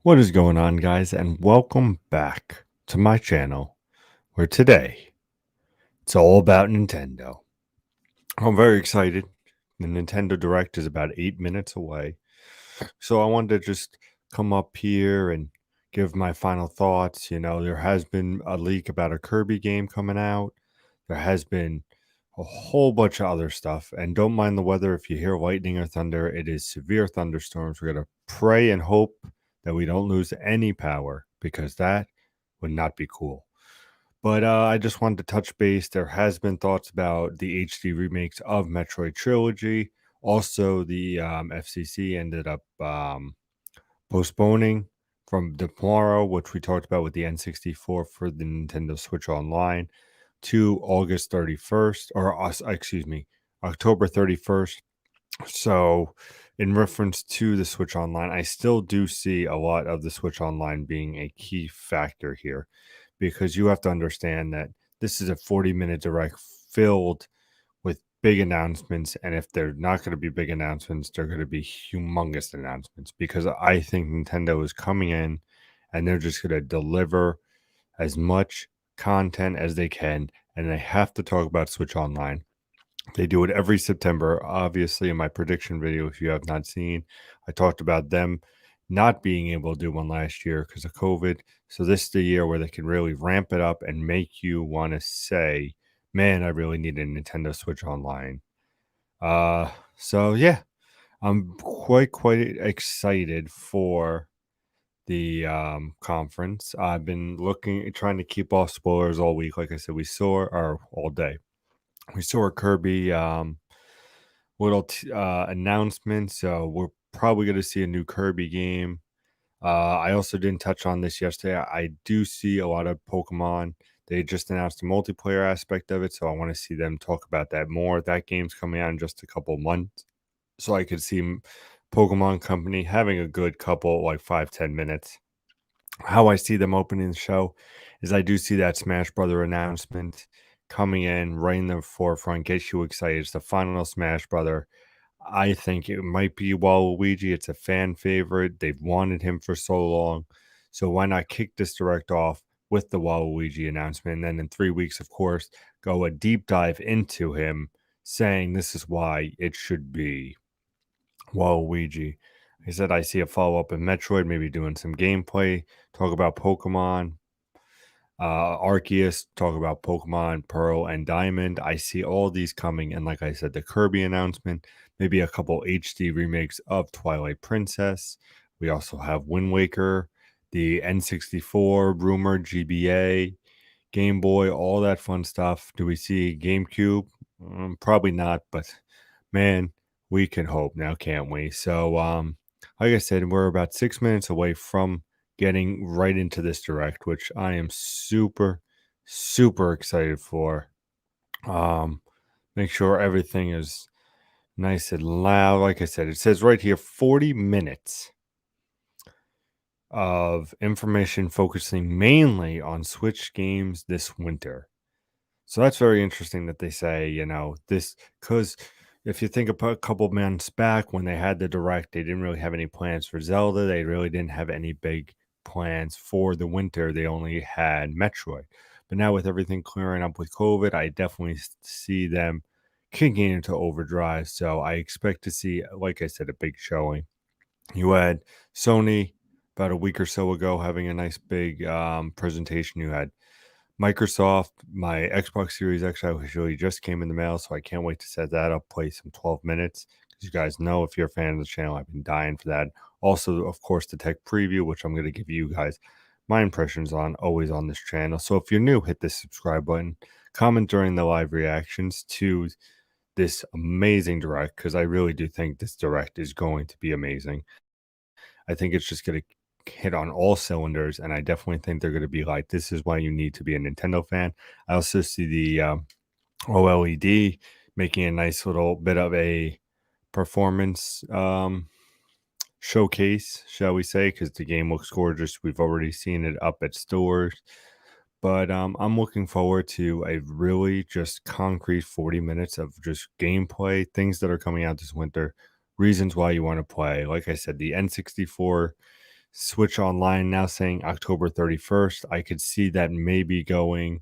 What is going on, guys, and welcome back to my channel where today it's all about Nintendo. I'm very excited. The Nintendo Direct is about 8 minutes away. So I wanted to just come up here and give my final thoughts. There has been a leak about a Kirby game coming out, there has been a whole bunch of other stuff. And don't mind the weather. If you hear lightning or thunder, it is severe thunderstorms. We're going to pray and hope that we don't lose any power because that would not be cool. But I just wanted to touch base. There has been thoughts about the HD remakes of Metroid Trilogy. Also, the FCC ended up postponing from the tomorrow, which we talked about with the N64 for the Nintendo Switch Online, to August 31st, or excuse me, October 31st. So, in reference to the Switch Online, I still do see a lot of the Switch Online being a key factor here because you have to understand that this is a 40-minute direct filled with big announcements. And if they're not going to be big announcements, they're going to be humongous announcements because I think Nintendo is coming in and they're just going to deliver as much content as they can. And they have to talk about Switch Online. They do it every September. Obviously, in my prediction video, if you have not seen, I talked about them not being able to do one last year because of COVID. So this is the year where they can really ramp it up and make you want to say, man, I really need a Nintendo Switch Online. So yeah, I'm quite excited for the conference. I've been trying to keep off spoilers all week. Like I said, or all day. We saw a Kirby announcement, so we're probably going to see a new Kirby game. I also didn't touch on this yesterday. I do see a lot of Pokemon. They just announced the multiplayer aspect of it, so I want to see them talk about that more. That game's coming out in just a couple months, so I could see Pokemon Company having a good couple, like 5-10 minutes. How I see them opening the show is I do see that Smash Brother announcement coming in right in the forefront, gets you excited. It's the final Smash Brother. I think it might be Waluigi. It's a fan favorite. They've wanted him for so long. So why not kick this direct off with the Waluigi announcement? And then in 3 weeks, of course, go a deep dive into him saying this is why it should be Waluigi. I said I see a follow up in Metroid, maybe doing some gameplay, talk about Pokemon, Arceus, talk about Pokemon Pearl and Diamond. I see all these coming, and like I said, the Kirby announcement, maybe a couple HD remakes of Twilight Princess. We also have Wind Waker, the N64 rumored GBA, Game Boy, all that fun stuff. Do we see GameCube? Probably not, but man, we can hope now, can't we? So, like I said, we're about 6 minutes away from getting right into this direct, which I am super excited for. Um, make sure everything is nice and loud. Like I said, it says right here 40 minutes of information focusing mainly on Switch games this winter. So that's very interesting that they say, this because if you think about a couple months back when they had the direct, they didn't really have any plans for Zelda. They really didn't have any big plans for the winter. They only had Metroid. But now with everything clearing up with COVID, I definitely see them kicking into overdrive. So I expect to see, like I said, a big showing. You had Sony about a week or so ago having a nice big presentation. You had Microsoft, my Xbox Series X actually just came in the mail, so I can't wait to set that up, play some 12 minutes. As you guys know, if you're a fan of the channel, I've been dying for that. Also, of course, the tech preview, which I'm going to give you guys my impressions on, always on this channel. So if you're new, hit the subscribe button, comment during the live reactions to this amazing direct, because I really do think this direct is going to be amazing. I think it's just going to hit on all cylinders, and I definitely think they're going to be like, this is why you need to be a Nintendo fan. I also see the OLED making a nice little bit of a performance showcase, shall we say, because the game looks gorgeous. We've already seen it up at stores. But I'm looking forward to a really just concrete 40 minutes of just gameplay, things that are coming out this winter, reasons why you want to play. Like I said, the N64 Switch Online now saying October 31st. I could see that maybe going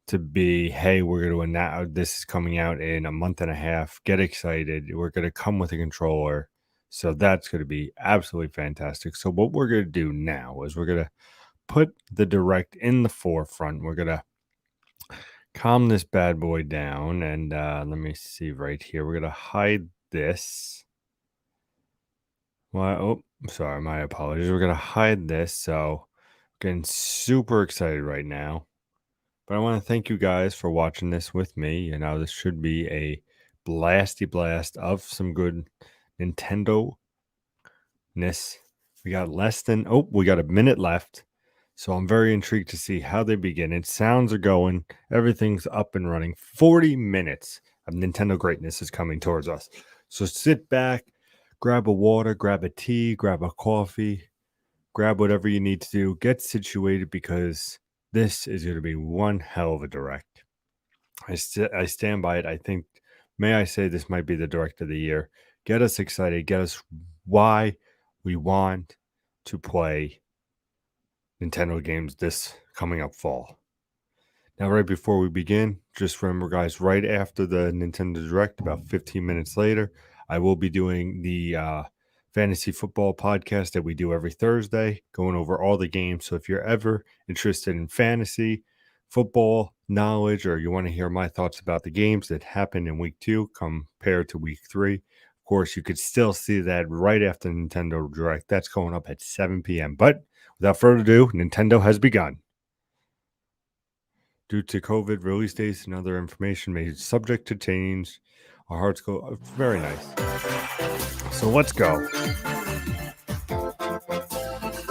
to be, hey, we're going to announce this is coming out in a month and a half. Get excited. We're going to come with a controller. So that's going to be absolutely fantastic. So what we're going to do now is we're going to put the Direct in the forefront. We're going to calm this bad boy down. And let me see right here. We're going to hide this. Well, oh, sorry, my apologies. We're going to hide this. So getting super excited right now. But I want to thank you guys for watching this with me. You know, this should be a blasty blast of some good Nintendo-ness. We got we got a minute left. So I'm very intrigued to see how they begin. It sounds are going. Everything's up and running. 40 minutes of Nintendo greatness is coming towards us. So sit back, grab a water, grab a tea, grab a coffee, grab whatever you need to do. Get situated because this is going to be one hell of a Direct. I stand by it. I think, may I say, this might be the Direct of the year. Get us excited. Get us why we want to play Nintendo games this coming up fall. Now, right before we begin, just remember, guys, right after the Nintendo Direct, about 15 minutes later, I will be doing the fantasy football podcast that we do every Thursday, going over all the games. So if you're ever interested in fantasy football knowledge, or you want to hear my thoughts about the games that happened in week 2 compared to week 3, of course, you could still see that right after Nintendo Direct. That's going up at 7 p.m. But without further ado, Nintendo has begun. Due to COVID, release dates and other information may be subject to change. Our hearts go very nice. So let's go.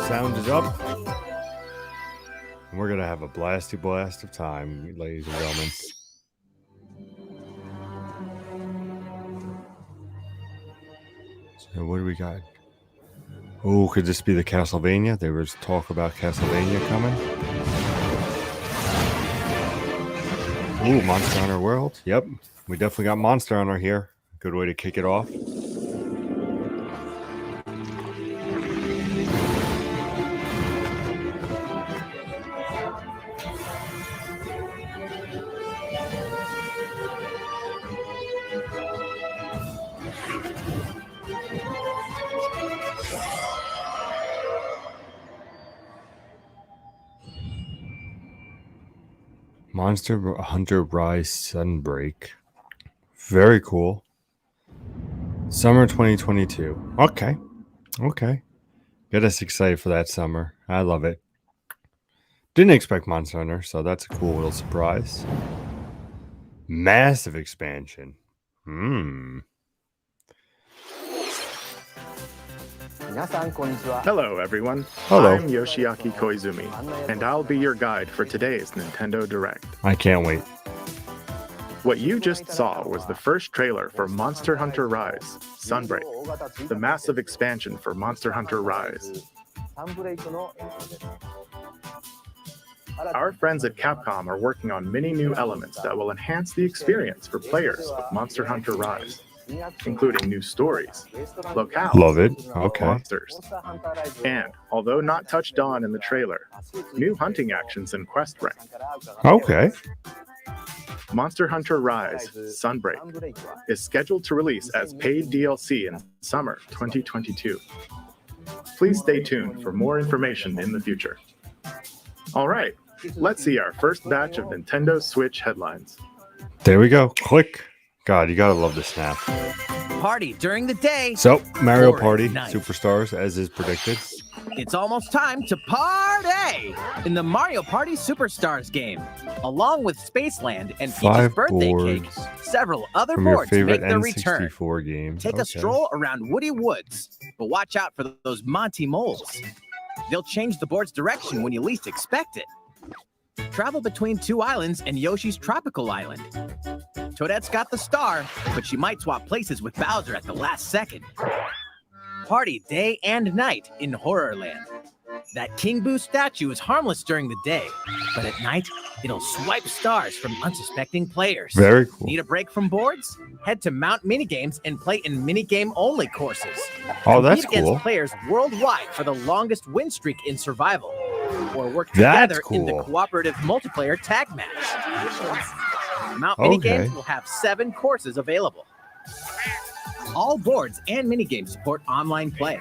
Sound is up. And we're going to have a blasty blast of time, ladies and gentlemen. So what do we got? Oh, could this be the Castlevania? There was talk about Castlevania coming. Ooh, Monster Hunter World. Yep, we definitely got Monster Hunter here. Good way to kick it off. Monster Hunter Rise Sunbreak. Very cool. Summer 2022. Okay. Get us excited for that summer. I love it. Didn't expect Monster Hunter, so that's a cool little surprise. Massive expansion. Hello, everyone. Hello. I'm Yoshiaki Koizumi, and I'll be your guide for today's Nintendo Direct. I can't wait. What you just saw was the first trailer for Monster Hunter Rise, Sunbreak, the massive expansion for Monster Hunter Rise. Our friends at Capcom are working on many new elements that will enhance the experience for players of Monster Hunter Rise, including new stories, locales, Love it. Okay. monsters, and, although not touched on in the trailer, new hunting actions and quest rank. Okay. Monster Hunter Rise Sunbreak is scheduled to release as paid DLC in summer 2022. Please stay tuned for more information in the future. All right, let's see our first batch of Nintendo Switch headlines. There we go. Click. God, you gotta love the snap. Party during the day. So, Mario Or Party at night. Superstars, as is predicted. It's almost time to party in the Mario Party Superstars game. Along with Spaceland and Peach's 5 birthday cake, boards several other from your boards favorite make their return. N64 games. Take a stroll around Woody Woods, but watch out for those Monty moles. They'll change the board's direction when you least expect it. Travel between 2 islands and Yoshi's tropical island. Toadette's got the star, but she might swap places with Bowser at the last second. Party day and night in Horrorland. That King Boo statue is harmless during the day, but at night, it'll swipe stars from unsuspecting players. Very cool. Need a break from boards? Head to Mount Minigames and play in minigame-only courses. Oh, that's Compete against cool. players worldwide for the longest win streak in survival, or work That's together in the cool. cooperative multiplayer tag match. Mount Okay. Minigames will have 7 courses available. All boards and minigames support online play.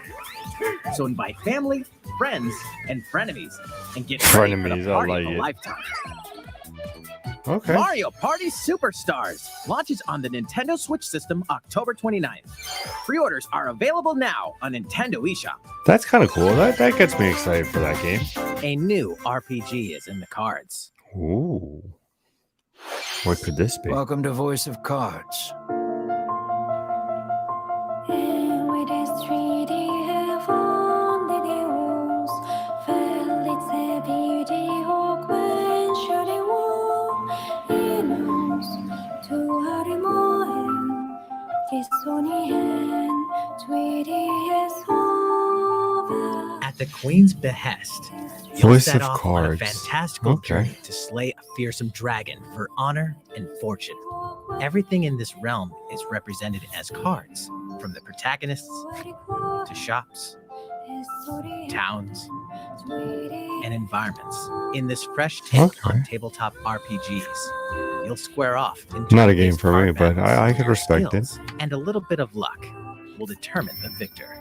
So invite family, friends, and frenemies and get ready for the Frenemies, I party like of a it. lifetime. Okay. Mario Party Superstars launches on the Nintendo Switch system October 29th. Pre-orders are available now on Nintendo eShop. That's kind of cool. That gets me excited for that game. A new RPG is in the cards. Ooh. What could this be? Welcome to Voice of Cards. At the Queen's behest, you'll Voice set of off on a Cards. fantastical Okay. journey to slay a fearsome dragon for honor and fortune. Everything in this realm is represented as cards, from the protagonists to shops, towns, and environments. In this fresh take Okay. on tabletop RPGs, you'll square off into Not a these game for me, card but battles. I could respect it. Skills and a little bit of luck will determine the victor.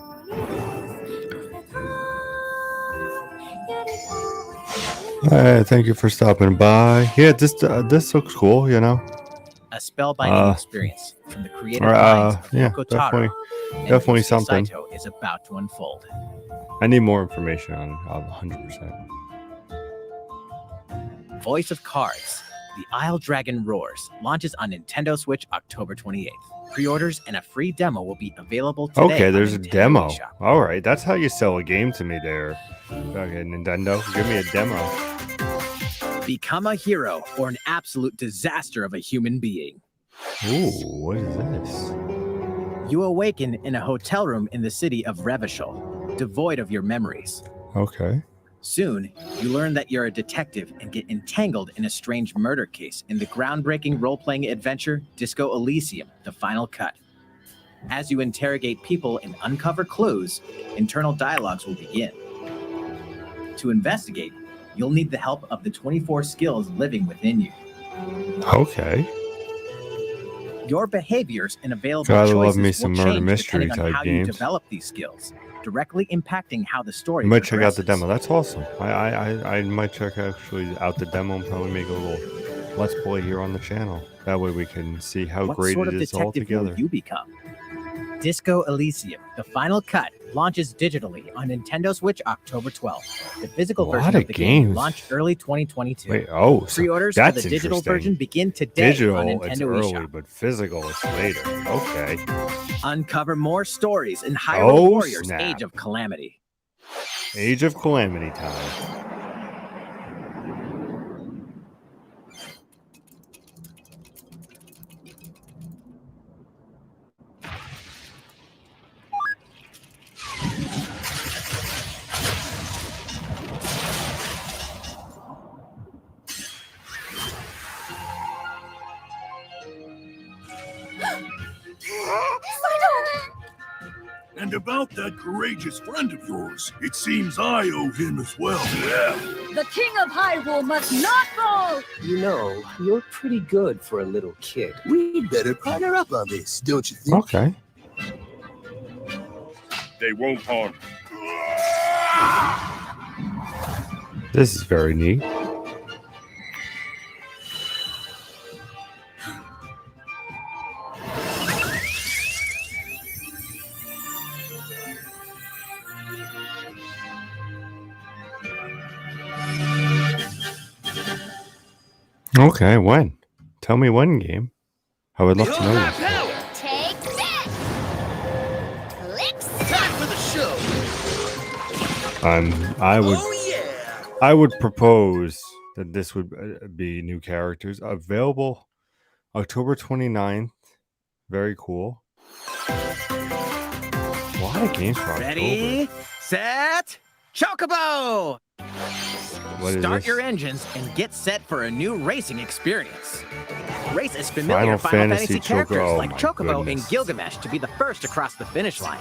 Thank you for stopping by. Yeah, this looks cool. You know. A spellbinding Uh, experience from the creative minds of yeah, Yoko definitely. Taro and definitely Yusuke something. Saito is about to unfold. I need more information on it. 100%. Voice of Cards, The Isle Dragon Roars launches on Nintendo Switch October 28th. Pre-orders and a free demo will be available today. Okay, on there's a Nintendo demo. eShop. All right, that's how you sell a game to me, there. Okay, Nintendo, give me a demo. Become a hero or an absolute disaster of a human being. Ooh, what is this? You awaken in a hotel room in the city of Revachol, devoid of your memories. Okay. Soon, you learn that you're a detective and get entangled in a strange murder case in the groundbreaking role-playing adventure Disco Elysium: The Final Cut. As you interrogate people and uncover clues, internal dialogues will begin. To investigate, you'll need the help of the 24 skills living within you. Okay. Your behaviors and available Gotta choices love me will some murder change mystery depending on type how games. you develop these skills, directly impacting how the story You might check out the progresses. demo. That's awesome. I might check actually out the demo and probably make a little let's play here on the channel. That way we can see how What great sort it of is all detective together. will you become? Disco Elysium: The Final Cut launches digitally on Nintendo Switch October 12th. The physical A lot version of of the game games. launched early 2022. Wait, so Pre-orders for that's the digital interesting. version begin today Digital, on it's Nintendo early, eShop. but physical, it's later. Okay. Uncover more stories in Hyrule Oh, Warriors: snap. Age of Calamity. Age of Calamity time. And about that courageous friend of yours, it seems I owe him as well. Yeah. The King of Hyrule must not fall! You know, you're pretty good for a little kid. We'd better partner up on this, don't you think? Okay. They won't harm. This is very neat. Okay, when? Tell me when, game. I would love to know this. Take that! Let's Time for the show. I would propose that this would be new characters available October 29th. Very cool. A lot of games for October. Ready, set, Chocobo! What is Start this? your engines and get set for a new racing experience. Race as familiar Final Final Fantasy Fantasy characters Choco- oh like my Chocobo goodness. and Gilgamesh to be the first across the finish line.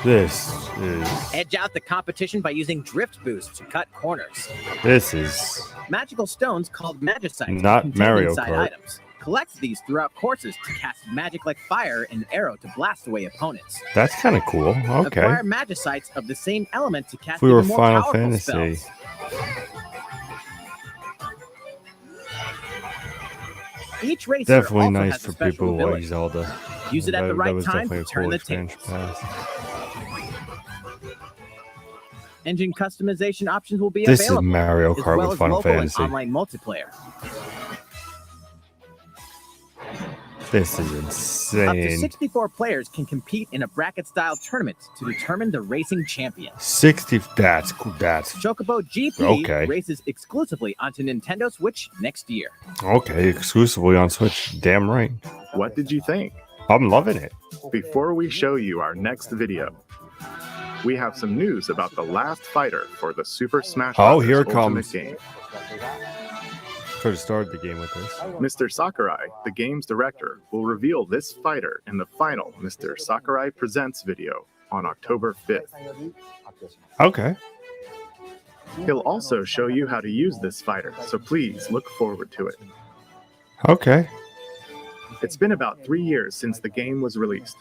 This is Edge out the competition by using drift boost to cut corners. magical Stones called Magicites Not contain Mario inside Kart. items. Collect these throughout courses to cast magic like fire and arrow to blast away opponents. That's kind of cool. Okay. Acquire Magicites of the same element to cast If we were even more Final powerful Fantasy. spells. Each racer Definitely also nice has a for special people who ability. like Zelda. Use it at the That right was time definitely to a turn cool the expansion tables. pass. Engine customization options will be This is available, Mario as Kart well with as Final local Fantasy. and online multiplayer. This is Up to insane. 64 players can compete in a bracket-style tournament to determine the racing champion. 60. That's cool. That's Chocobo GP Okay. races exclusively onto Nintendo Switch next year. okay. Exclusively on Switch. Damn right. What did you think? I'm loving it. Before we show you our next video, we have some news about the last fighter for the Super Smash Oh, Bros. here it Ultimate comes. game. Could have started the game with this. Mr. Sakurai, the game's director, will reveal this fighter in the final Mr. Sakurai Presents video on October 5th. Okay. He'll also show you how to use this fighter, so please look forward to it. Okay. It's been about 3 years since the game was released.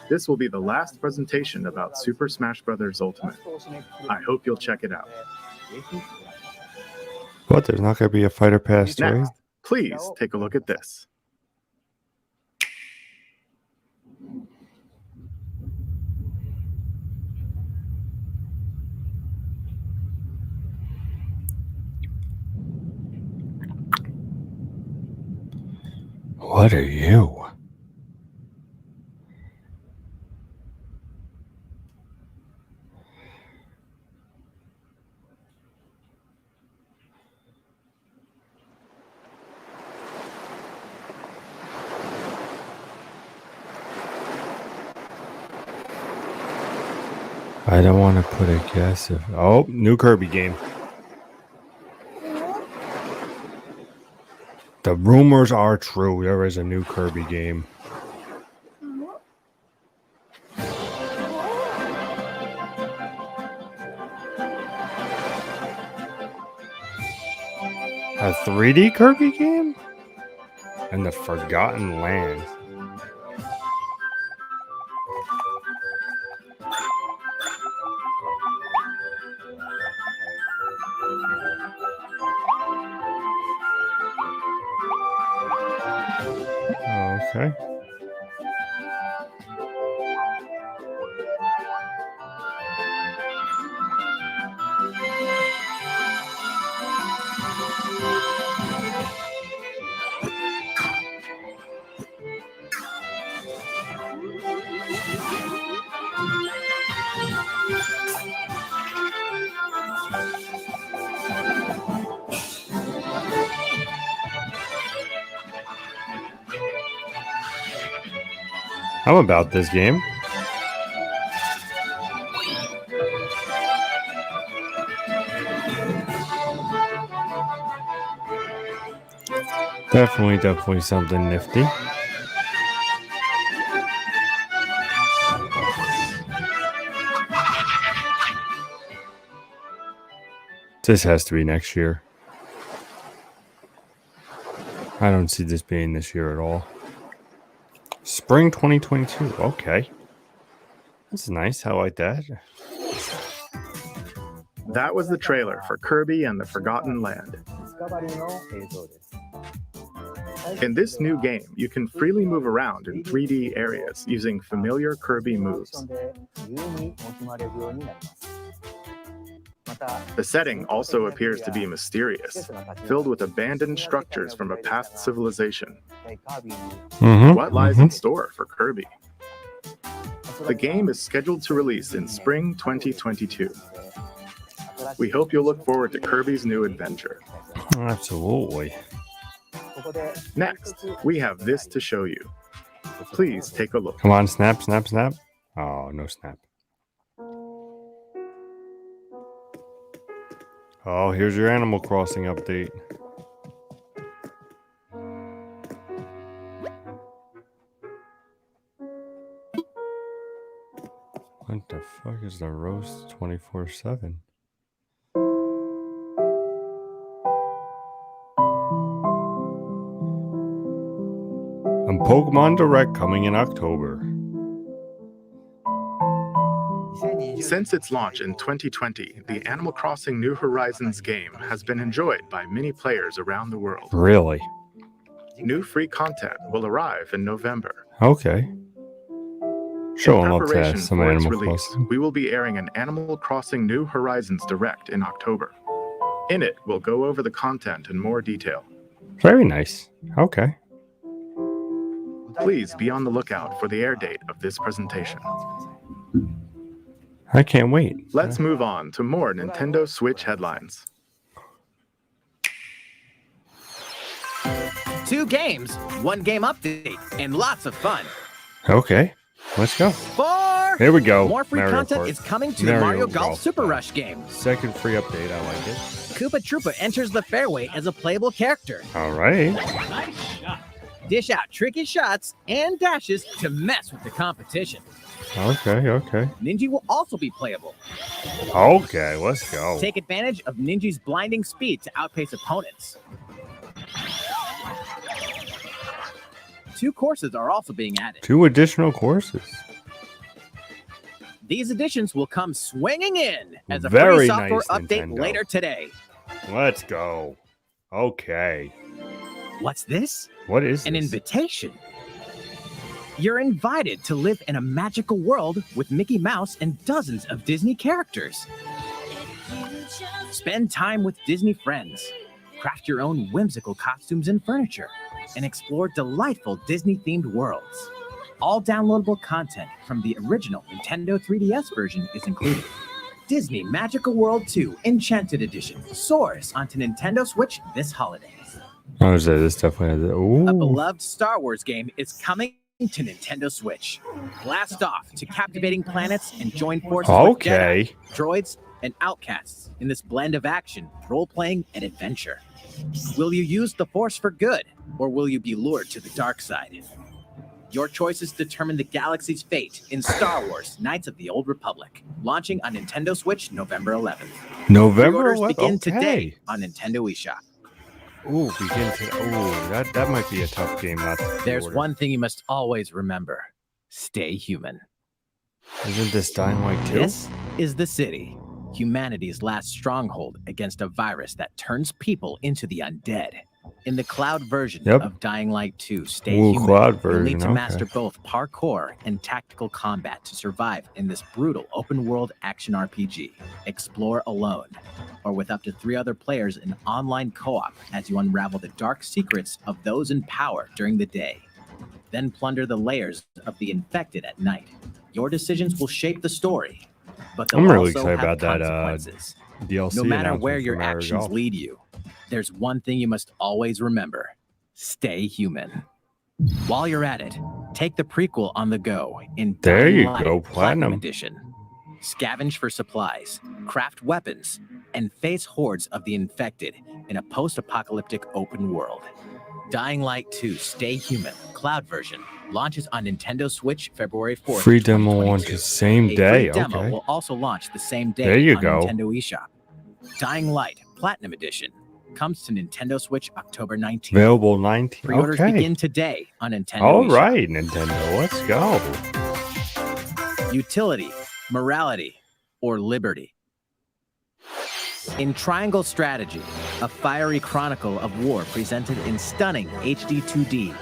This will be the last presentation about Super Smash Bros. Ultimate. I hope you'll check it out. But there's not going to be a fighter pass 3? Next, please take a look at this. What are you? I don't want to put a guess. Oh, new Kirby game. The rumors are true. There is a new Kirby game. A 3D Kirby game? And the Forgotten Land. Okay. How about this game? Definitely something nifty. This has to be next year. I don't see this being this year at all. Spring 2022. Okay. That's nice. I like that. That was the trailer for Kirby and the Forgotten Land. In this new game, you can freely move around in 3D areas using familiar Kirby moves. The setting also appears to be mysterious, filled with abandoned structures from a past civilization. What lies in store for Kirby? The game is scheduled to release in spring 2022. We hope you'll look forward to Kirby's new adventure. Absolutely. Next, we have this to show you. Please take a look. Come on, snap, snap, snap. Oh, no snap. Oh, here's your Animal Crossing update. What the fuck is the roast 24/7? And Pokemon Direct coming in October. Since its launch in 2020, the Animal Crossing New Horizons game has been enjoyed by many players around the world. Really? New free content will arrive in November. Okay. Showing up to preparation some for its Animal release, Crossing. we will be airing an Animal Crossing New Horizons Direct in October. In it, we'll go over the content in more detail. Very nice. Okay. Please be on the lookout for the air date of this presentation. I can't wait. Let's move on to more Nintendo Switch headlines. 2 games, 1 game update, and lots of fun. Okay. Let's go. 4. Here we go. More free Mario content Kart. is coming to the Mario Golf Super Rush game. Second free update. I like it. Koopa Troopa enters the fairway as a playable character. All right. Dish out tricky shots and dashes to mess with the competition. Okay. Okay. Ninja will also be playable. Okay. Let's go. Take advantage of Ninja's blinding speed to outpace opponents. 2 courses are also being added. 2 additional courses. These additions will come swinging in as a Very free software nice, update Nintendo. later today. Let's go. Okay. What's this? What is An this? invitation. You're invited to live in a magical world with Mickey Mouse and dozens of Disney characters. Spend time with Disney friends. Craft your own whimsical costumes and furniture, and explore delightful Disney-themed worlds. All downloadable content from the original Nintendo 3DS version is included. Disney Magical World 2 Enchanted Edition soars onto Nintendo Switch this holiday. I would say this definitely has it. A Ooh. beloved Star Wars game is coming to Nintendo Switch. Blast off to captivating planets and join forces with Jedi, Okay. droids, and outcasts in this blend of action, role-playing, and adventure. Will you use the Force for good, or will you be lured to the dark side? Your choices determine the galaxy's fate in Star Wars Knights of the Old Republic, launching on Nintendo Switch November 11th. November Pre-orders 11th. begin Okay. today on Nintendo eShop. Ooh, that might be a tough game not to There's pre-order. one thing you must always remember. Stay human. Isn't this Dying Light 2? This is the city, humanity's last stronghold against a virus that turns people into the undead. In the cloud version Yep. of Dying Light 2, Stay Ooh, Human, cloud you'll need version, to okay. master both parkour and tactical combat to survive in this brutal open-world action RPG. Explore alone, or with up to 3 other players in online co-op as you unravel the dark secrets of those in power during the day. Then plunder the layers of the infected at night. Your decisions will shape the story, but they'll I'm really also excited have about that, consequences. DLC No matter announcement where for your Mario actions Golf. lead you, there's one thing you must always remember. Stay human. While you're at it, take the prequel on the go in There Dying you Light go, Platinum. Edition. Scavenge for supplies, craft weapons, and face hordes of the infected in a post-apocalyptic open world. Dying Light 2 Stay Human Cloud version launches on Nintendo Switch February 4th. Free demo 2022. launches same A day. free demo Okay. will also launch the same day There you on go. Nintendo eShop. Dying Light Platinum Edition comes to Nintendo Switch October 19th. Available 19. Pre-orders Okay. begin today on Nintendo All eShop. right, Nintendo. Let's go. Utility, morality, or liberty. In Triangle Strategy, a fiery chronicle of war presented in stunning HD 2D,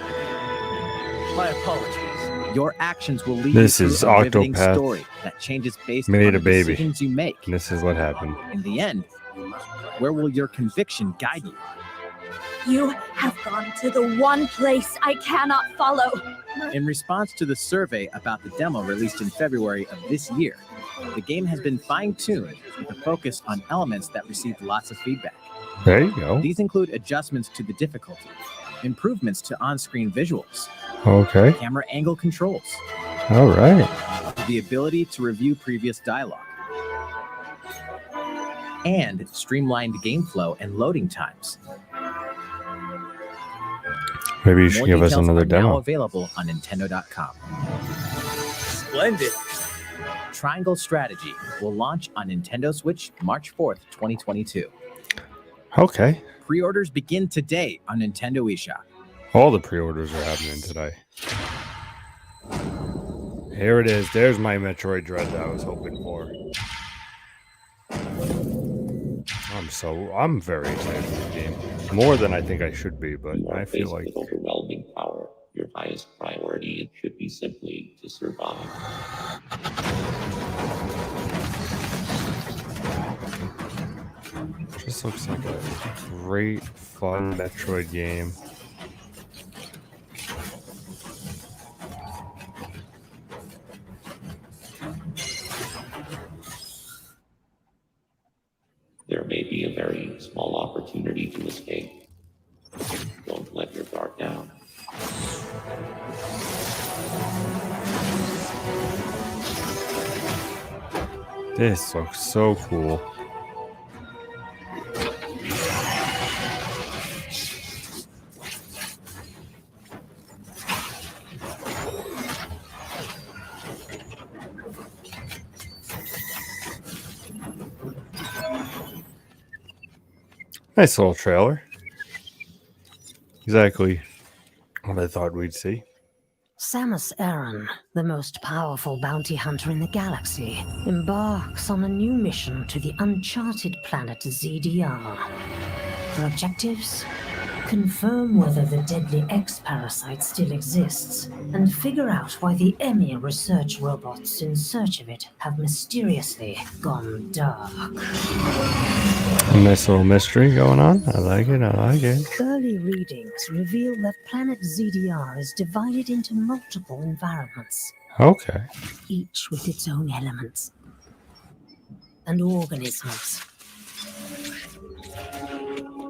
My apologies. your actions will lead This you is through a riveting Octopath story that changes based made on a the baby. decisions you make. This is what happened. In the end, where will your conviction guide you? You have gone to the one place I cannot follow. In response to the survey about the demo released in February of this year, the game has been fine-tuned with a focus on elements that received lots of feedback. There you go. These include adjustments to the difficulty, improvements to on-screen visuals, Okay. camera angle controls, All right. the ability to review previous dialogue. and streamlined game flow and loading times. Maybe you should More give us details another are now demo. available on Nintendo.com. Splendid. Triangle Strategy will launch on Nintendo Switch March 4th, 2022. Okay. Pre-orders begin today on Nintendo eShop. All the pre-orders are happening today. Here it is. There's my Metroid Dread that I was hoping for. I'm very excited for the game. More than I think I should be, but You are I feel faced like with overwhelming power. Your highest priority should be simply to survive. this looks like a great, fun Metroid game. There may be a very small opportunity to escape. Don't let your guard down. This looks so cool. Nice little trailer. Exactly what I thought we'd see. Samus Aran, the most powerful bounty hunter in the galaxy, embarks on a new mission to the uncharted planet ZDR. Her objectives? Confirm whether the deadly X-parasite still exists, and figure out why the Emir research robots in search of it have mysteriously gone dark. A nice little mystery going on. I like it. I like it. Early readings reveal that planet ZDR is divided into multiple environments, Okay. each with its own elements and organisms.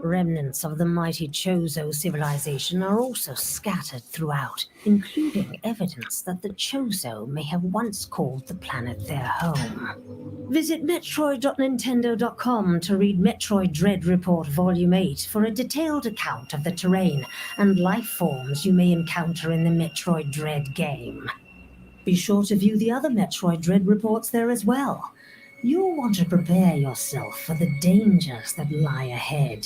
Remnants of the mighty Chozo civilization are also scattered throughout, including evidence that the Chozo may have once called the planet their home. Visit Metroid.Nintendo.com to read Metroid Dread Report Volume 8 for a detailed account of the terrain and life forms you may encounter in the Metroid Dread game. Be sure to view the other Metroid Dread reports there as well. You'll want to prepare yourself for the dangers that lie ahead.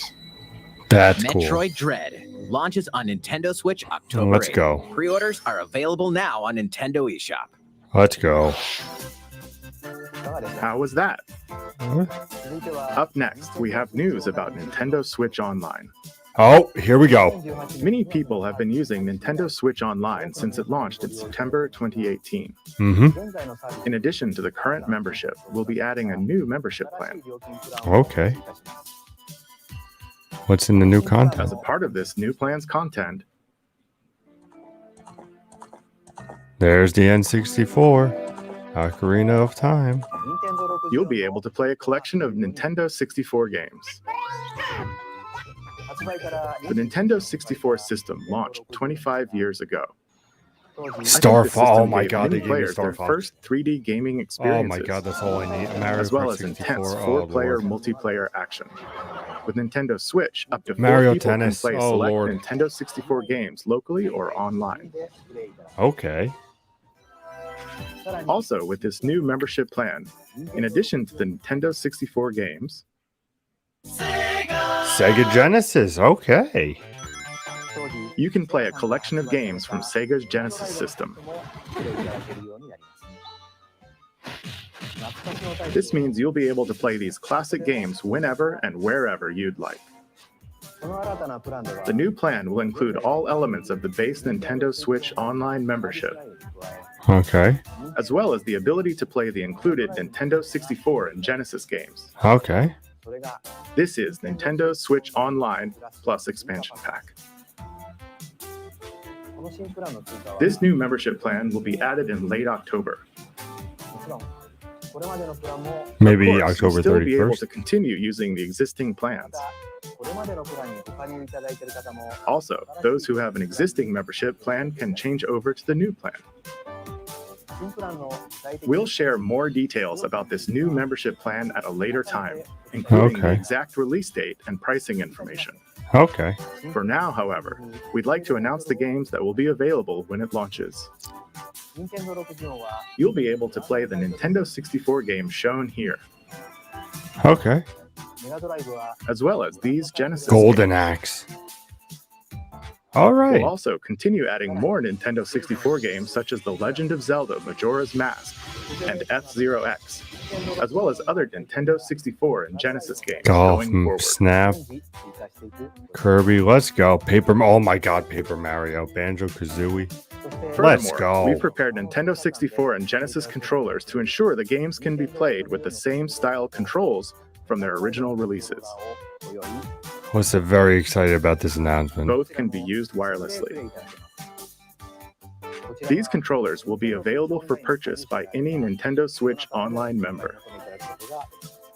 That's cool. Metroid Dread launches on Nintendo Switch October Let's 8th. go. Pre-orders are available now on Nintendo eShop. Let's go. How was that? Huh? Up next, we have news about Nintendo Switch Online. Oh, here we go. Many people have been using Nintendo Switch Online since it launched in September 2018. Mm-hmm. In addition to the current membership, we'll be adding a new membership plan. Okay. What's in the new content? As a part of this new plan's content, There's the N64. Ocarina of Time. you'll be able to play a collection of Nintendo 64 games. The Nintendo 64 system launched 25 years ago. I think the Star system Fox. Oh my gave god, they many gave me players Star their Fox. first 3D gaming Oh experiences, my god, that's all I need. Mario as well Kart as 64. intense Oh, four-player Lord. multiplayer action. With Nintendo Switch, up to 4 Mario people Tennis. can play Oh, select Lord. Nintendo 64 games locally or online. Okay. Also, with this new membership plan, in addition to the Nintendo 64 games, Sega Genesis. Okay. you can play a collection of games from Sega's Genesis system. This means you'll be able to play these classic games whenever and wherever you'd like. The new plan will include all elements of the base Nintendo Switch Online membership, Okay. as well as the ability to play the included Nintendo 64 and Genesis games. Okay. This is Nintendo Switch Online plus expansion pack. This new membership plan will be added in late October. Maybe Of course, October you'll still be able 31st. to continue using the existing plans. Also, those who have an existing membership plan can change over to the new plan. We'll share more details about this new membership plan at a later time, including the Okay. exact release date and pricing information. Okay. For now, however, we'd like to announce the games that will be available when it launches. You'll be able to play the Nintendo 64 games shown here, Okay. as well as these Genesis Golden games. Axe. All right. We'll also continue adding more Nintendo 64 games such as The Legend of Zelda Majora's Mask and F-Zero X, as well as other Nintendo 64 and Genesis games Golf, going forward. Snap, Kirby, let's go. Oh my god, Paper Mario, Banjo-Kazooie. Let's Furthermore, go. we've prepared Nintendo 64 and Genesis controllers to ensure the games can be played with the same style controls from their original releases. Listen, very excited about this announcement. Both can be used wirelessly. These controllers will be available for purchase by any Nintendo Switch Online member.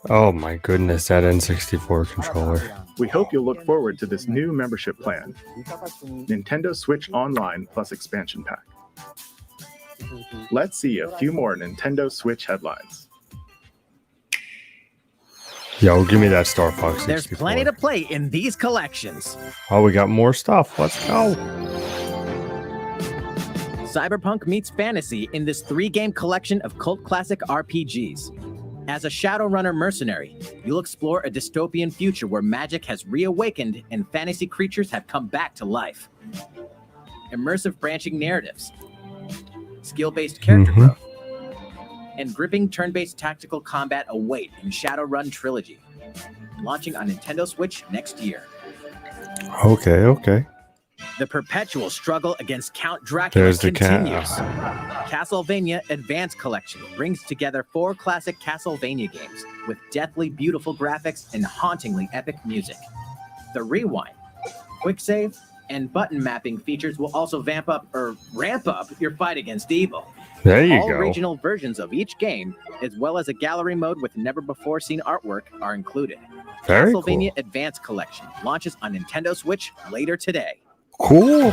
Oh my goodness, that N64 controller. We hope you'll look forward to this new membership plan, Nintendo Switch Online Plus Expansion Pack. Let's see a few more Nintendo Switch headlines. Yo, give me that Star Fox 64. There's plenty to play in these collections. Oh, we got more stuff. Let's go. Cyberpunk meets fantasy in this 3-game collection of cult classic RPGs. As a Shadowrunner mercenary, you'll explore a dystopian future where magic has reawakened and fantasy creatures have come back to life. Immersive branching narratives, skill-based character growth, and gripping turn-based tactical combat await in Shadowrun Trilogy, launching on Nintendo Switch next year. Okay. The perpetual struggle against Count Dracula There's the continues. Castlevania Advance Collection brings together 4 classic Castlevania games with deathly beautiful graphics and hauntingly epic music. The Rewind, Quick Save, and button mapping features will also ramp up your fight against evil. There you All go. regional versions of each game, as well as a gallery mode with never-before-seen artwork, are included. Very Castlevania Advance Collection launches on Nintendo Switch later today. Cool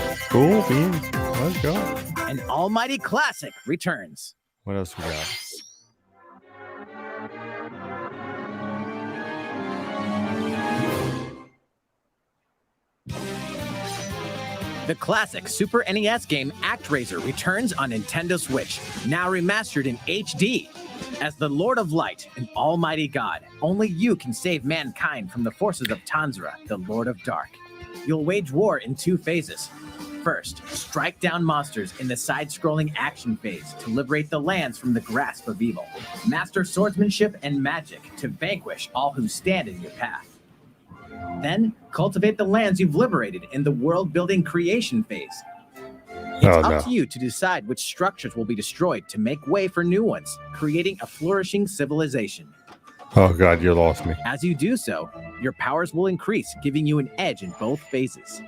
beans. Let's go. An almighty classic returns. What else we got? The classic Super NES game ActRaiser returns on Nintendo Switch, now remastered in HD. As the Lord of Light and Almighty God, only you can save mankind from the forces of Tanzra, the Lord of Dark. You'll wage war in 2 phases. First, strike down monsters in the side-scrolling action phase to liberate the lands from the grasp of evil. Master swordsmanship and magic to vanquish all who stand in your path. Then, cultivate the lands you've liberated in the world-building creation phase. It's up to you to decide which structures will be destroyed to make way for new ones, creating a flourishing civilization. Oh god, you lost me. As you do so, your powers will increase, giving you an edge in both phases.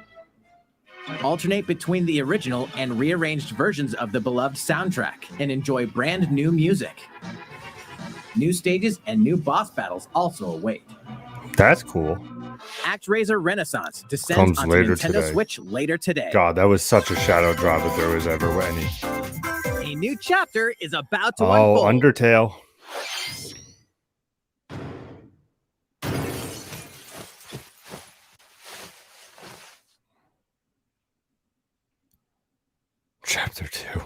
Alternate between the original and rearranged versions of the beloved soundtrack and enjoy brand new music. New stages and new boss battles also await. That's cool. ActRaiser Renaissance descends Comes onto later Nintendo today. Switch later today. God, that was such a shadow drop if there was ever any. A new chapter is about to Oh, unfold. Undertale. Chapter 2.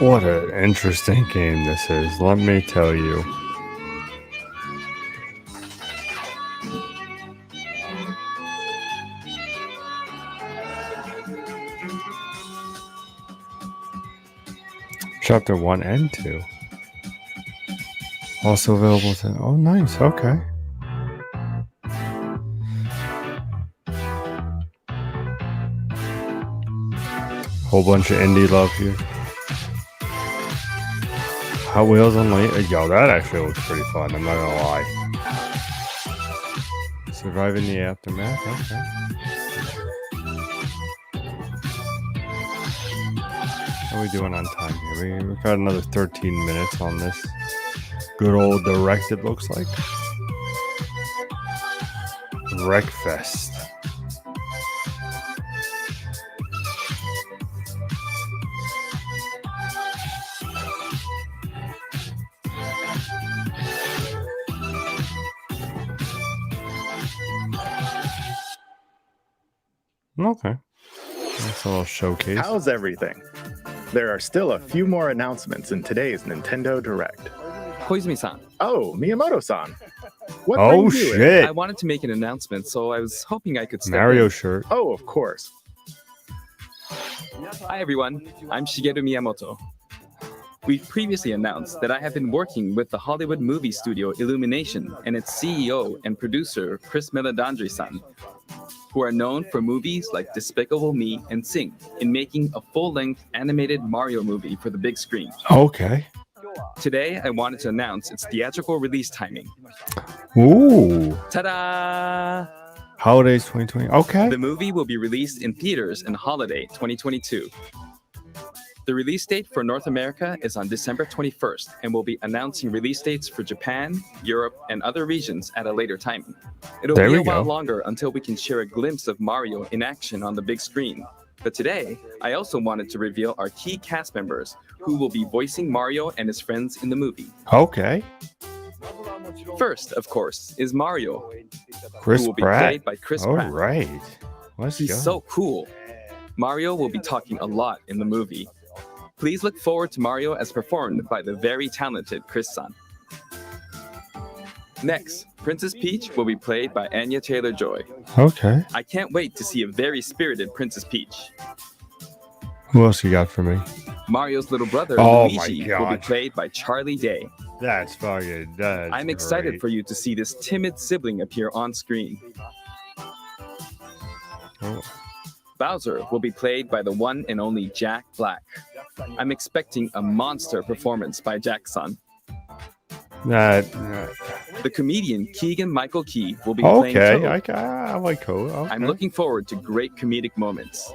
What an interesting game this is, let me tell you. Chapter 1 and 2. Also available to... Oh, nice. Okay. Whole bunch of indie love here. Hot Wheels Unleashed. Yo, that actually looks pretty fun. I'm not gonna lie. Surviving the aftermath. Okay. How are we doing on time here? We've got another 13 minutes on this. Good old direct, it looks like. Wreckfest. Okay. That's a little showcase. How's everything? There are still a few more announcements in today's Nintendo Direct. Koizumi-san, Oh, Miyamoto-san. What Oh, brings you in? shit. I wanted to make an announcement, so I was hoping I could step Mario in. shirt. Oh, of course. Hi everyone, I'm Shigeru Miyamoto. We've previously announced that I have been working with the Hollywood movie studio Illumination and its CEO and producer Chris Meledandri-san, who are known for movies like Despicable Me and Sing, in making a full-length animated Mario movie for the big screen. Okay. Today, I wanted to announce its theatrical release timing. Ooh. Ta-da! Holidays 2020. Okay. The movie will be released in theaters in holiday 2022. The release date for North America is on December 21st, and we'll be announcing release dates for Japan, Europe, and other regions at a later time. It'll There be we a while go. longer until we can share a glimpse of Mario in action on the big screen. But today, I also wanted to reveal our key cast members who will be voicing Mario and his friends in the movie. Okay. First, of course, is Mario, Chris who will be Pratt. played by Chris All Pratt. right. Let's He's go. so cool. Mario will be talking a lot in the movie. Please look forward to Mario as performed by the very talented Chris-san. Next, Princess Peach will be played by Anya Taylor-Joy. Okay. I can't wait to see a very spirited Princess Peach. Who else you got for me? Mario's little brother, Oh my Luigi, will be God. played by Charlie Day. That's fucking. That's I'm excited great. for you to see this timid sibling appear on screen. Oh. Bowser will be played by the one and only Jack Black. I'm expecting a monster performance by Jack-san. That. The comedian Keegan-Michael Key will be playing Okay. Toad. I like Code. Okay. I'm looking forward to great comedic moments.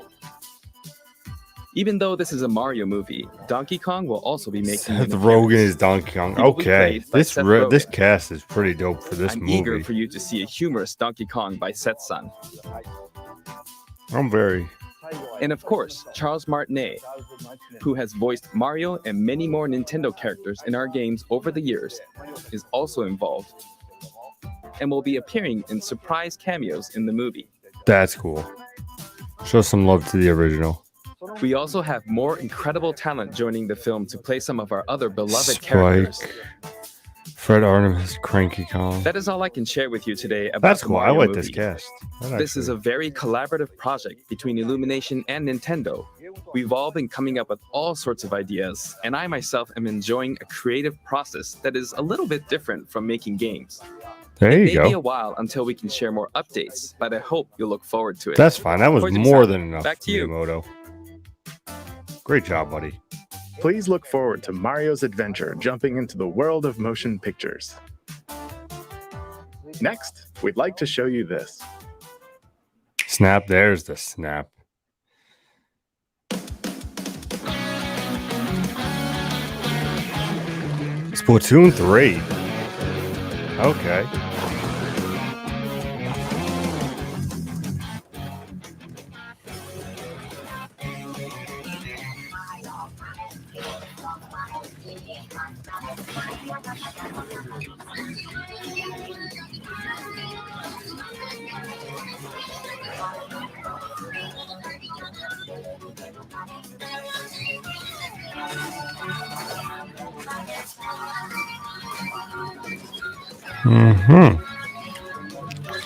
Even though this is a Mario movie, Donkey Kong will also be making Seth an Rogen appearance. is Donkey Kong. He will be Okay. played by This Seth this Rogen. cast is pretty dope for this I'm eager movie. for you to see a humorous Donkey Kong by Seth-san. I'm very. And of course, Charles Martinet, who has voiced Mario and many more Nintendo characters in our games over the years, is also involved and will be appearing in surprise cameos in the movie. That's cool. Show some love to the original. We also have more incredible talent joining the film to play some of our other beloved Spike. characters. Fred Artemis, Cranky Kong. That is all I can share with you today about That's the cool. I Mario like movie. this cast. This is a very collaborative project between Illumination and Nintendo. We've all been coming up with all sorts of ideas, and I myself am enjoying a creative process that is a little bit different from making games. There It you may be a go. while until we can share more updates, but I hope you'll look forward to it. That's fine. That was Koizumi-san, more than enough, back to you. Miyamoto. Great job, buddy. Please look forward to Mario's adventure jumping into the world of motion pictures. Next, we'd like to show you this. Snap. There's the snap. Splatoon 3. Okay.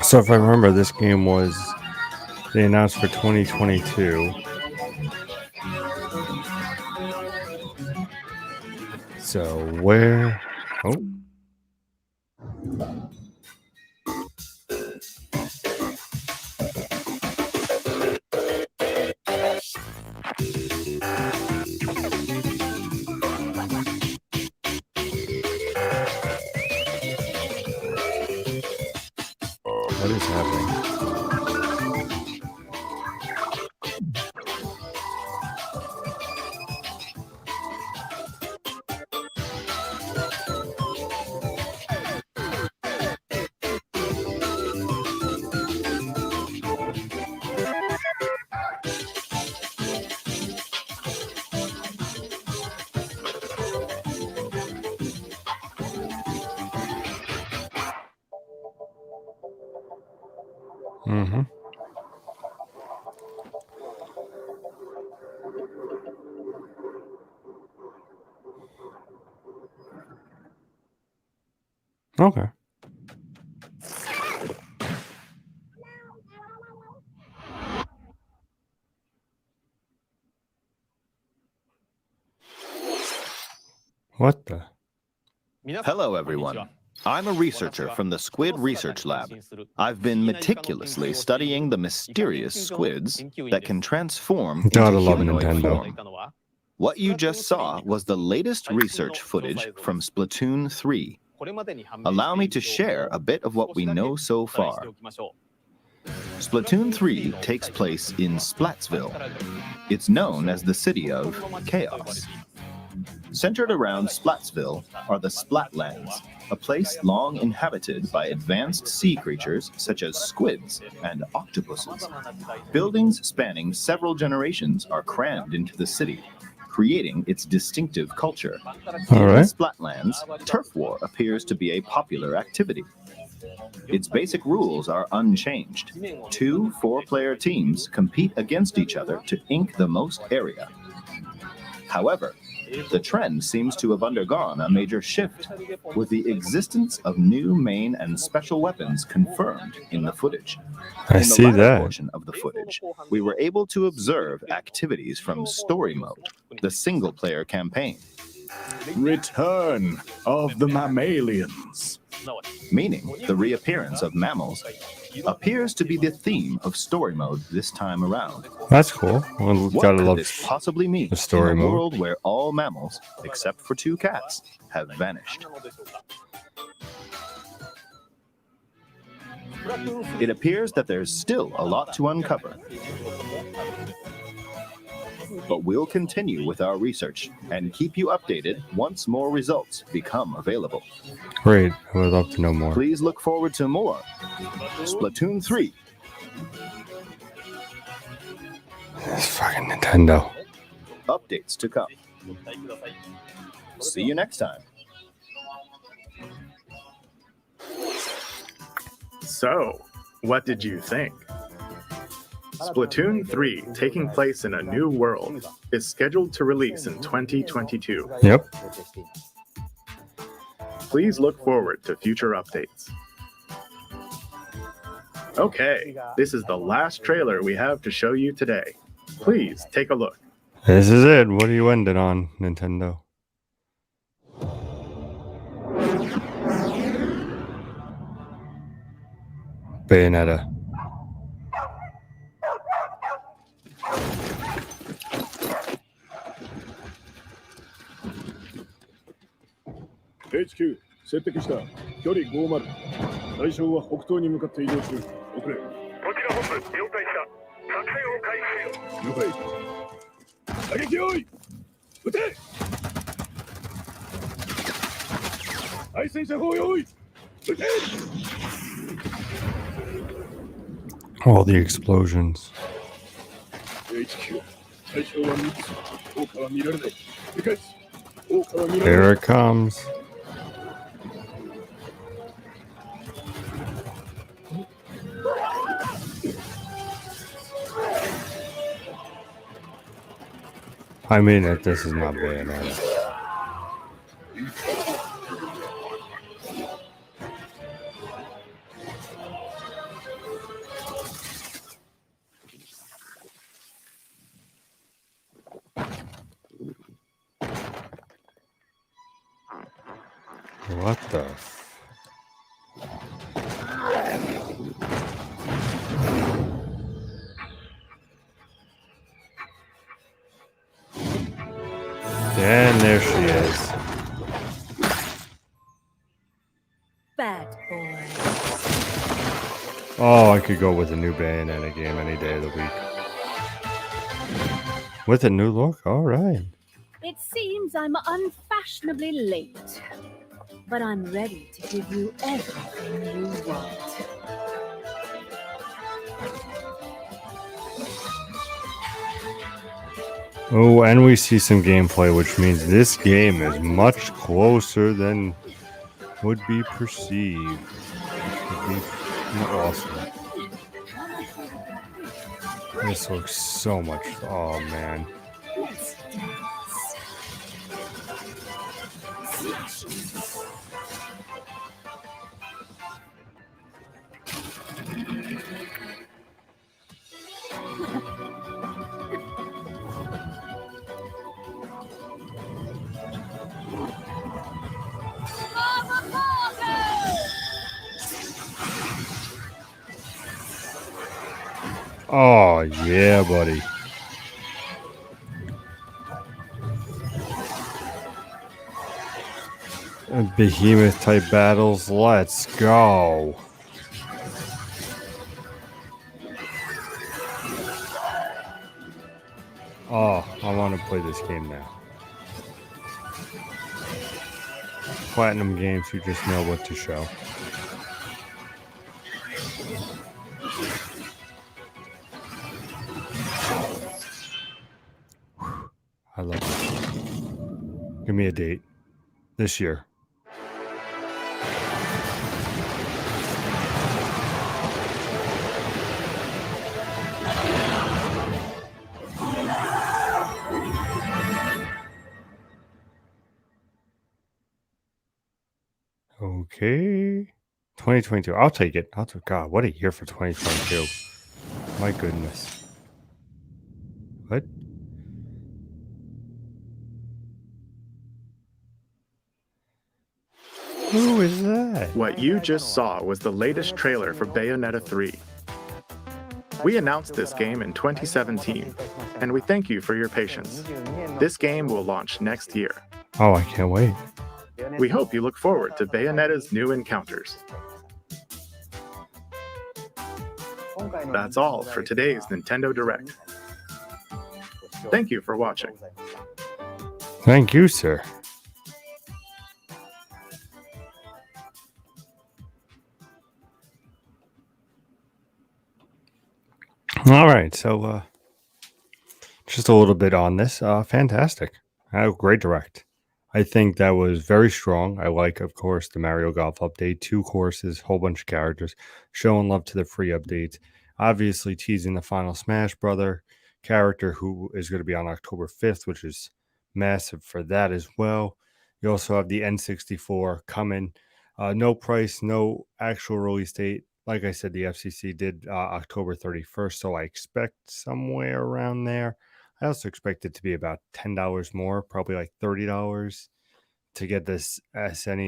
So if I remember, this game was they announced for 2022. So where? Oh. What is happening? Mm-hmm. Okay. What the? Hello, everyone. I'm a researcher from the Squid Research Lab. I've been meticulously studying the mysterious squids that can transform Gotta into love humanoid Nintendo. form. What you just saw was the latest research footage from Splatoon 3. Allow me to share a bit of what we know so far. Splatoon 3 takes place in Splatsville. It's known as the City of Chaos. Centered around Splatsville are the Splatlands, a place long inhabited by advanced sea creatures such as squids and octopuses. Buildings spanning several generations are crammed into the city, creating its distinctive culture. All In right. the Splatlands, turf war appears to be a popular activity. Its basic rules are unchanged. 2 4-player teams compete against each other to ink the most area. However, the trend seems to have undergone a major shift, with the existence of new main and special weapons confirmed in the footage. I In the see latter that. portion of the footage, we were able to observe activities from Story Mode, the single-player campaign. Return of the mammalians. Meaning the reappearance of mammals appears to be the theme of Story Mode this time around. That's cool. Well, What gotta could love this possibly mean the story in a mode. world where all mammals, except for 2 cats, have vanished? It appears that there's still a lot to uncover. But we'll continue with our research and keep you updated once more results become available. Great. I would love to know more. Please look forward to more Splatoon 3. This fucking Nintendo. Updates to come. See you next time. So, what did you think? Splatoon 3, taking place in a new world, is scheduled to release in 2022. Yep. Please look forward to future updates. Okay, this is the last trailer we have to show you today. Please take a look. This is it. What do you end it on, Nintendo? Bayonetta. HQ 接敵した距離50対象は北東に向かって移動中遅れこちら本部了解した作戦を開始せよ了解射撃用意撃て対戦車砲用意撃て All the explosions. HQ 対象は3つ効果は見られない理解効果は見られ Here ない it comes. I mean that this is not Bayonetta. What the? And there she is. Bad boy. Oh, I could go with a new Bayonetta game any day of the week. With a new look? All right. It seems I'm unfashionably late, but I'm ready to give you everything you want. Oh, and we see some gameplay, which means this game is much closer than would be perceived. Would be awesome. This looks so much. Oh man. Let's dance. Oh yeah, buddy. Behemoth type battles. Let's go. Oh, I want to play this game now. Platinum games, you just know what to show. I love it. Give me a date. This year. Okay. 2022. I'll take it. God, what a year for 2022. My goodness. What? Who is that? What you just saw was the latest trailer for Bayonetta 3. We announced this game in 2017, and we thank you for your patience. This game will launch next year. Oh, I can't wait. We hope you look forward to Bayonetta's new encounters. That's all for today's Nintendo Direct. Thank you for watching. Thank you, sir. All right, so just a little bit on this. Fantastic. Great direct. I think that was very strong. I like, of course, the Mario Golf update, 2 courses, whole bunch of characters, showing love to the free updates. Obviously, teasing the final Smash Brother character who is going to be on October 5th, which is massive for that as well. You also have the N64 coming. No price, no actual release date. Like I said, the FCC did October 31st, so I expect somewhere around there. I also expect it to be about $10 more, probably like $30 to get this and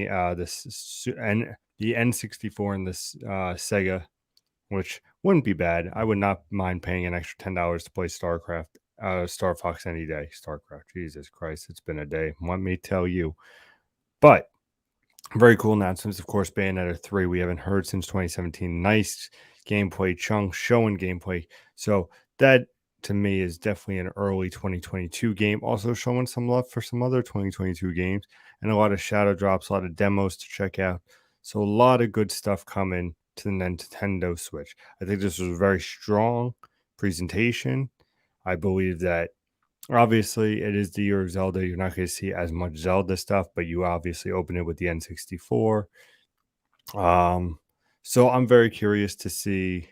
the N64 and this Sega, which wouldn't be bad. I would not mind paying an extra $10 to play StarCraft, Star Fox any day. StarCraft, Jesus Christ, it's been a day. Let me tell you. But very cool announcements. Of course, Bayonetta 3, we haven't heard since 2017. Nice gameplay chunk, showing gameplay. So that, to me, is definitely an early 2022 game. Also showing some love for some other 2022 games. And a lot of shadow drops, a lot of demos to check out. So a lot of good stuff coming to the Nintendo Switch. I think this was a very strong presentation. I believe that obviously, it is the year of Zelda. You're not going to see as much Zelda stuff, but you obviously open it with the N64. So I'm very curious to see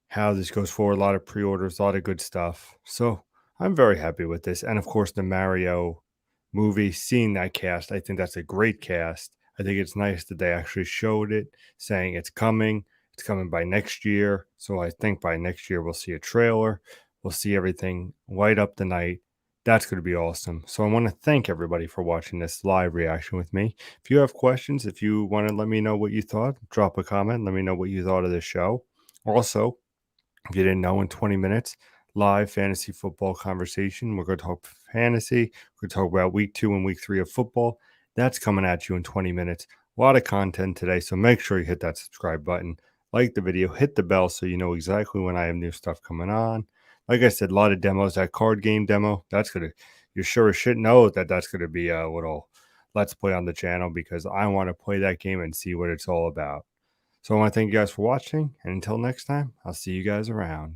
how this goes forward. A lot of pre-orders, a lot of good stuff. So I'm very happy with this. And of course, the Mario movie, seeing that cast, I think that's a great cast. I think it's nice that they actually showed it, saying it's coming. It's coming by next year. So I think by next year, we'll see a trailer. We'll see everything light up the night. That's going to be awesome. So I want to thank everybody for watching this live reaction with me. If you have questions, if you want to let me know what you thought, drop a comment. Let me know what you thought of the show. Also, if you didn't know, in 20 minutes, live fantasy football conversation. We're going to talk fantasy. We're going to talk about week 2 and week 3 of football. That's coming at you in 20 minutes. A lot of content today, so make sure you hit that subscribe button. Like the video, hit the bell so you know exactly when I have new stuff coming on. Like I said, a lot of demos. That card game demo, that's going to, you sure as shit know that that's going to be a little Let's Play on the channel because I want to play that game and see what it's all about. So I want to thank you guys for watching, and until next time, I'll see you guys around.